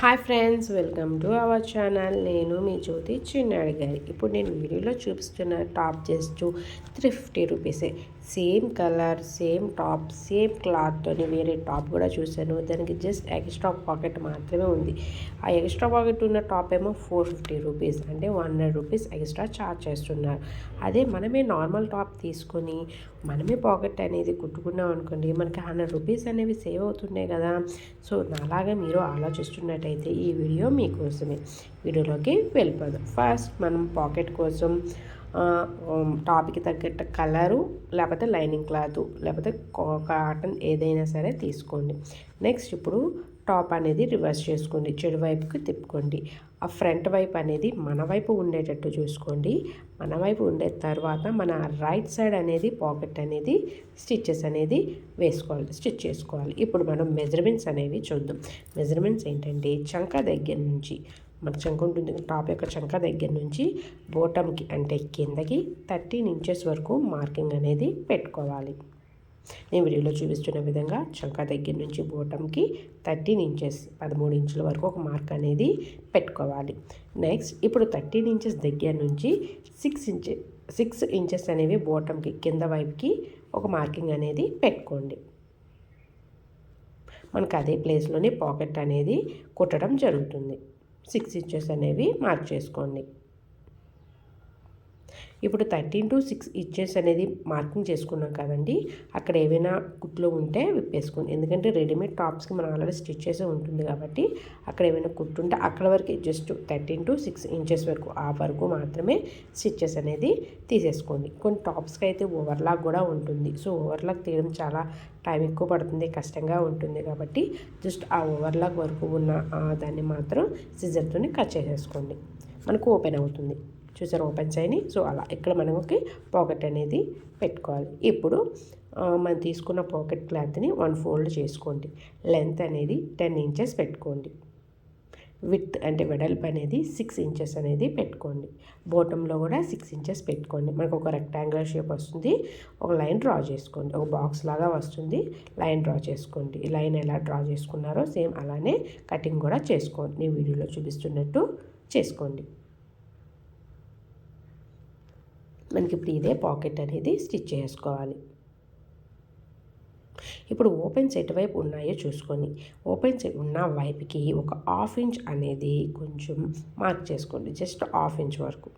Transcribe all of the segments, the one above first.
Hi friends, welcome to our channel. నేను మీ జ్యోతి చిన్నాడి గారి. ఇప్పుడు నేను వీడియోలో చూపిస్తున్న టాప్ జస్ట్ 350 రూపీసే. Same colour, same top, same క్లాత్తోని వేరే టాప్ కూడా చూశాను. దానికి జస్ట్ ఎక్స్ట్రా పాకెట్ మాత్రమే ఉంది. ఆ ఎక్స్ట్రా పాకెట్ ఉన్న టాప్ ఏమో 450 రూపీస్, అంటే 100 రూపీస్ ఎక్స్ట్రా ఛార్జ్ చేస్తున్నారు. అదే మనమే నార్మల్ టాప్ తీసుకొని మనమే పాకెట్ అనేది కుట్టుకున్నాం అనుకోండి, మనకి 100 రూపీస్ అనేవి సేవ్ అవుతున్నాయి కదా. సో నాలాగా మీరు ఆలోచిస్తున్నట్టయితే ఈ వీడియో మీకోసమే. వీడియోలోకి వెళ్ళిపోదాం. ఫస్ట్ మనం పాకెట్ కోసం టాప్కి తగ్గట్టు కలరు, లేకపోతే లైనింగ్ క్లాత్, లేకపోతే కాటన్ ఏదైనా సరే తీసుకోండి. నెక్స్ట్ ఇప్పుడు టాప్ అనేది రివర్స్ చేసుకోండి, చెడు వైపుకి తిప్పుకోండి. ఆ ఫ్రంట్ వైపు అనేది మన వైపు ఉండేటట్టు చూసుకోండి. మన వైపు ఉండే తర్వాత మన రైట్ సైడ్ అనేది పాకెట్ అనేది స్టిచ్చెస్ అనేది స్టిచ్ చేసుకోవాలి. ఇప్పుడు మనం మెజర్మెంట్స్ అనేవి చూద్దాం. మెజర్మెంట్స్ ఏంటంటే చంక దగ్గర నుంచి, మన చంక ఉంటుంది, టాప్ యొక్క చంక దగ్గర నుంచి బోటంకి అంటే కిందకి 13 ఇంచెస్ వరకు మార్కింగ్ అనేది పెట్టుకోవాలి. నేను వీడియోలో చూపిస్తున్న విధంగా చంక దగ్గర నుంచి బోటంకి 13 ఇంచెస్, 13 ఇంచుల వరకు ఒక మార్క్ అనేది పెట్టుకోవాలి. నెక్స్ట్ ఇప్పుడు 13 ఇంచెస్ దగ్గర నుంచి 6 ఇంచెస్ అనేవి బోటంకి కింద వైపుకి ఒక మార్కింగ్ అనేది పెట్టుకోండి. మనకు అదే ప్లేస్లోనే పాకెట్ అనేది కుట్టడం జరుగుతుంది. 6 ఇంచెస్ అనేవి మార్క్ చేసుకోండి. ఇప్పుడు 13 to 6 ఇంచెస్ అనేది మార్కింగ్ చేసుకున్నాం కదండి. అక్కడ ఏవైనా కుట్లు ఉంటే విప్పేసుకోండి. ఎందుకంటే రెడీమేడ్ టాప్స్కి మనం ఆల్రెడీ స్టిచ్ చేసే ఉంటుంది కాబట్టి అక్కడ ఏమైనా కుట్టు ఉంటే అక్కడ వరకు జస్ట్ 13 to 6 ఇంచెస్ వరకు, ఆ వరకు మాత్రమే స్టిచ్చెస్ అనేది తీసేసుకోండి. కొన్ని టాప్స్కి అయితే ఓవర్లాక్ కూడా ఉంటుంది. సో ఓవర్లాక్ తీయడం చాలా టైం ఎక్కువ పడుతుంది, కష్టంగా ఉంటుంది కాబట్టి జస్ట్ ఆ ఓవర్లాక్ వరకు ఉన్న దాన్ని మాత్రం సిజర్తో కట్ చేసేసుకోండి. మనకు ఓపెన్ అవుతుంది. చూసారు ఓపెన్ చేయని. సో అలా ఇక్కడ మనకి పాకెట్ అనేది పెట్టుకోవాలి. ఇప్పుడు మనం తీసుకున్న పాకెట్ క్లాత్ని 1 ఫోల్డ్ చేసుకోండి. లెంత్ అనేది 10 ఇంచెస్ పెట్టుకోండి. విత్ అంటే వెడల్పు అనేది 6 ఇంచెస్ అనేది పెట్టుకోండి. బోటంలో కూడా 6 ఇంచెస్ పెట్టుకోండి. మనకు ఒక రెక్టాంగులర్ షేప్ వస్తుంది. ఒక లైన్ డ్రా చేసుకోండి. ఒక బాక్స్ లాగా వస్తుంది. లైన్ డ్రా చేసుకోండి. ఈ లైన్ ఎలా డ్రా చేసుకున్నారో సేమ్ అలానే కటింగ్ కూడా చేసుకోండి. నేను వీడియోలో చూపిస్తున్నట్టు చేసుకోండి. మనకి ఇప్పుడు ఇదే పాకెట్ అనేది స్టిచ్ చేసుకోవాలి. ఇప్పుడు ఓపెన్స్ ఎటువైపు ఉన్నాయో చూసుకొని ఓపెన్స్ ఉన్న వైపుకి ఒక 1/2 ఇంచ్ అనేది కొంచెం మార్క్ చేసుకోండి. జస్ట్ 1/2 ఇంచ్ వరకు.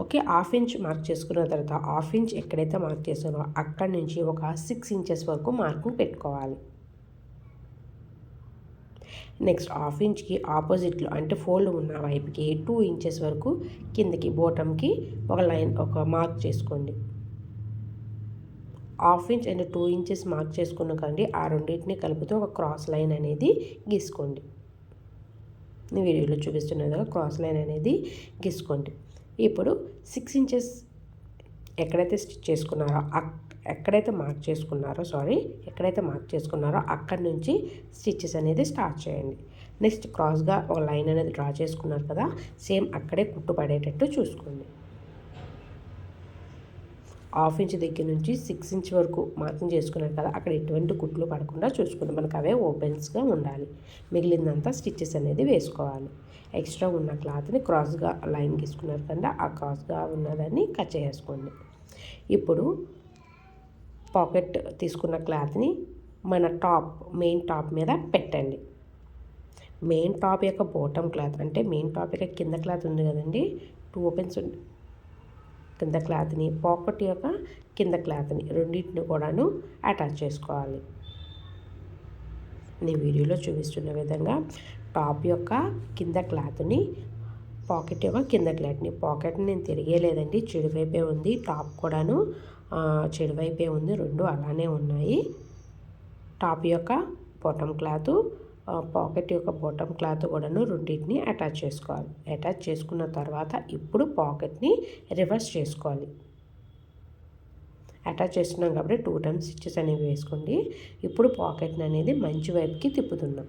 ఓకే, 1/2 ఇంచ్ మార్క్ చేసుకున్న తర్వాత 1/2 ఇంచ్ ఎక్కడైతే మార్క్ చేసానో అక్కడి నుంచి ఒక 6 ఇంచెస్ వరకు మార్కింగ్ పెట్టుకోవాలి. నెక్స్ట్ 1/2 ఇంచ్కి ఆపోజిట్లో అంటే ఫోల్డ్ ఉన్న వైపుకి 2 ఇంచెస్ వరకు కిందకి బోటంకి ఒక మార్క్ చేసుకోండి. 1/2 ఇంచ్ అండ్ 2 ఇంచెస్ మార్క్ చేసుకున్న కండి ఆ రెండింటిని కలుపుతూ ఒక క్రాస్ లైన్ అనేది గీసుకోండి. నేను వీడియోలో చూపిస్తున్నది క్రాస్ లైన్ అనేది గీసుకోండి. ఇప్పుడు 6 ఇంచెస్ ఎక్కడైతే స్టిచ్ చేసుకున్నారో ఎక్కడైతే మార్క్ చేసుకున్నారో అక్కడి నుంచి స్టిచ్చెస్ అనేది స్టార్ట్ చేయండి. నెక్స్ట్ క్రాస్గా ఒక లైన్ అనేది డ్రా చేసుకున్నారు కదా, సేమ్ అక్కడే కుట్టు పడేటట్టు చూసుకోండి. 1/2 ఇంచ్ దగ్గర నుంచి 6 ఇంచ్ వరకు మార్కింగ్ చేసుకున్నారు కదా, అక్కడ ఎటువంటి కుట్లు పడకుండా చూసుకోండి. మనకు అవే ఓపెన్స్గా ఉండాలి. మిగిలిందంతా స్టిచ్చెస్ అనేది వేసుకోవాలి. ఎక్స్ట్రా ఉన్న క్లాత్ని క్రాస్గా లైన్ గీసుకున్నారు కదా, ఆ క్రాస్గా ఉన్నదాన్ని కట్ చేసుకోండి. ఇప్పుడు పాకెట్ తీసుకున్న క్లాత్ని మన మెయిన్ టాప్ మీద పెట్టండి. మెయిన్ టాప్ యొక్క బాటమ్ క్లాత్ అంటే మెయిన్ టాప్ యొక్క కింద క్లాత్ ఉంది కదండి, 2 ఓపెన్స్ కింద క్లాత్ని, పాకెట్ యొక్క కింద క్లాత్ని రెండింటిని కూడాను అటాచ్ చేసుకోవాలి. నేను వీడియోలో చూపిస్తున్న విధంగా టాప్ యొక్క కింద క్లాత్ని, పాకెట్ యొక్క కింద క్లాత్ని, పాకెట్ని నేను తిరిగేలేదండి, చెడువైపే ఉంది. టాప్ కూడాను చెడువైపే ఉంది. రెండు అలానే ఉన్నాయి. టాప్ యొక్క బాటమ్ క్లాత్, పాకెట్ యొక్క బాటమ్ క్లాత్ కూడాను రెండింటిని అటాచ్ చేసుకోవాలి. అటాచ్ చేసుకున్న తర్వాత ఇప్పుడు పాకెట్ని రివర్స్ చేసుకోవాలి. అటాచ్ చేస్తున్నాం కాబట్టి 2 టైమ్స్ స్టిచెస్ అనేవి వేసుకోండి. ఇప్పుడు పాకెట్ని అనేది మంచి వైపుకి తిప్పుతున్నాం.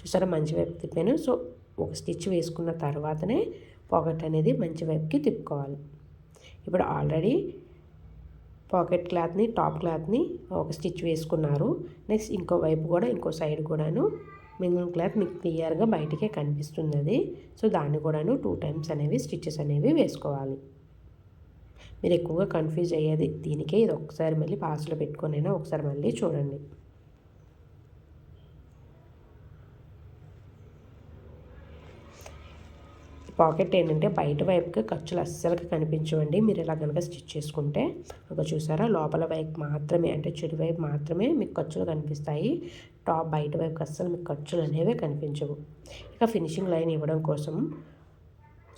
చూసారా, మంచి వైపు తిప్పాను. సో ఒక స్టిచ్ వేసుకున్న తర్వాతనే పాకెట్ అనేది మంచి వైపుకి తిప్పుకోవాలి. ఇప్పుడు ఆల్రెడీ పాకెట్ క్లాత్ని టాప్ క్లాత్ని ఒక స్టిచ్ వేసుకున్నారు. నెక్స్ట్ ఇంకో వైపు కూడా ఇంకో సైడ్ కూడాను మిగిలిన క్లాత్ మీకు క్లియర్గా బయటికే కనిపిస్తుంది అది. సో దాన్ని కూడాను 2 టైమ్స్ అనేవి స్టిచెస్ అనేవి వేసుకోవాలి. మీరు ఎక్కువగా కన్ఫ్యూజ్ అయ్యేది దీనికే. ఇది ఒకసారి మళ్ళీ పాస్లో పెట్టుకొనైనా ఒకసారి మళ్ళీ చూడండి. పాకెట్ ఏంటంటే బయట వైపుకి ఖర్చులు అస్సలుగా కనిపించవండి మీరు ఇలా కనుక స్టిచ్ చేసుకుంటే. ఒక చూసారా లోపల వైపు మాత్రమే అంటే చెడు వైపు మాత్రమే మీకు ఖర్చులు కనిపిస్తాయి. టాప్ బయట వైపుకి అస్సలు మీకు ఖర్చులు అనేవి కనిపించవు. ఇక ఫినిషింగ్ లైన్ ఇవ్వడం కోసం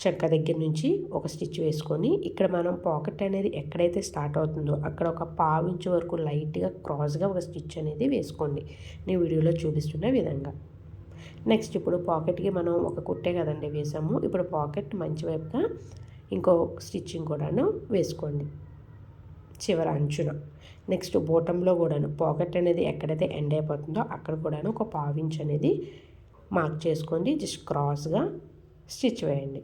చెక్క దగ్గర నుంచి ఒక స్టిచ్ వేసుకొని ఇక్కడ మనం పాకెట్ అనేది ఎక్కడైతే స్టార్ట్ అవుతుందో అక్కడ ఒక 1/2 ఇంచు వరకు లైట్గా క్రాస్గా ఒక స్టిచ్ అనేది వేసుకోండి నేను వీడియోలో చూపిస్తున్న విధంగా. నెక్స్ట్ ఇప్పుడు పాకెట్కి మనం ఒక కుట్టే కదండి వేసాము. ఇప్పుడు పాకెట్ మంచి వైపుగా ఇంకో స్టిచ్చింగ్ కూడాను వేసుకోండి చివరి అంచున. నెక్స్ట్ బోటంలో కూడాను పాకెట్ అనేది ఎక్కడైతే ఎండ్ అయిపోతుందో అక్కడ కూడాను ఒక 1/2 ఇంచ్ అనేది మార్క్ చేసుకోండి. జస్ట్ క్రాస్గా స్టిచ్ వేయండి.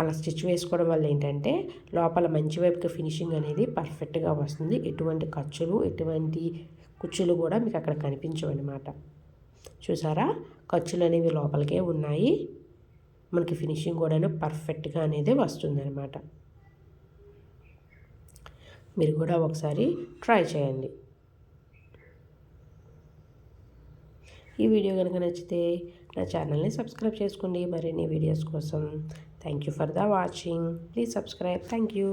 అలా స్టిచ్ వేసుకోవడం వల్ల ఏంటంటే లోపల మంచి వైపుకి ఫినిషింగ్ అనేది పర్ఫెక్ట్గా వస్తుంది. ఎటువంటి ఖర్చులు ఎటువంటి కుచ్చులు కూడా మీకు అక్కడ కనిపించవు అన్నమాట. చూసారా ఖర్చులు అనేవి లోపలికే ఉన్నాయి. మనకి ఫినిషింగ్ కూడా పర్ఫెక్ట్గా అనేది వస్తుంది అన్నమాట. మీరు కూడా ఒకసారి ట్రై చేయండి. ఈ వీడియో కనుక నచ్చితే నా ఛానల్ని సబ్స్క్రైబ్ చేసుకోండి మరిన్ని వీడియోస్ కోసం. Thank you for the watching. Please subscribe. Thank you.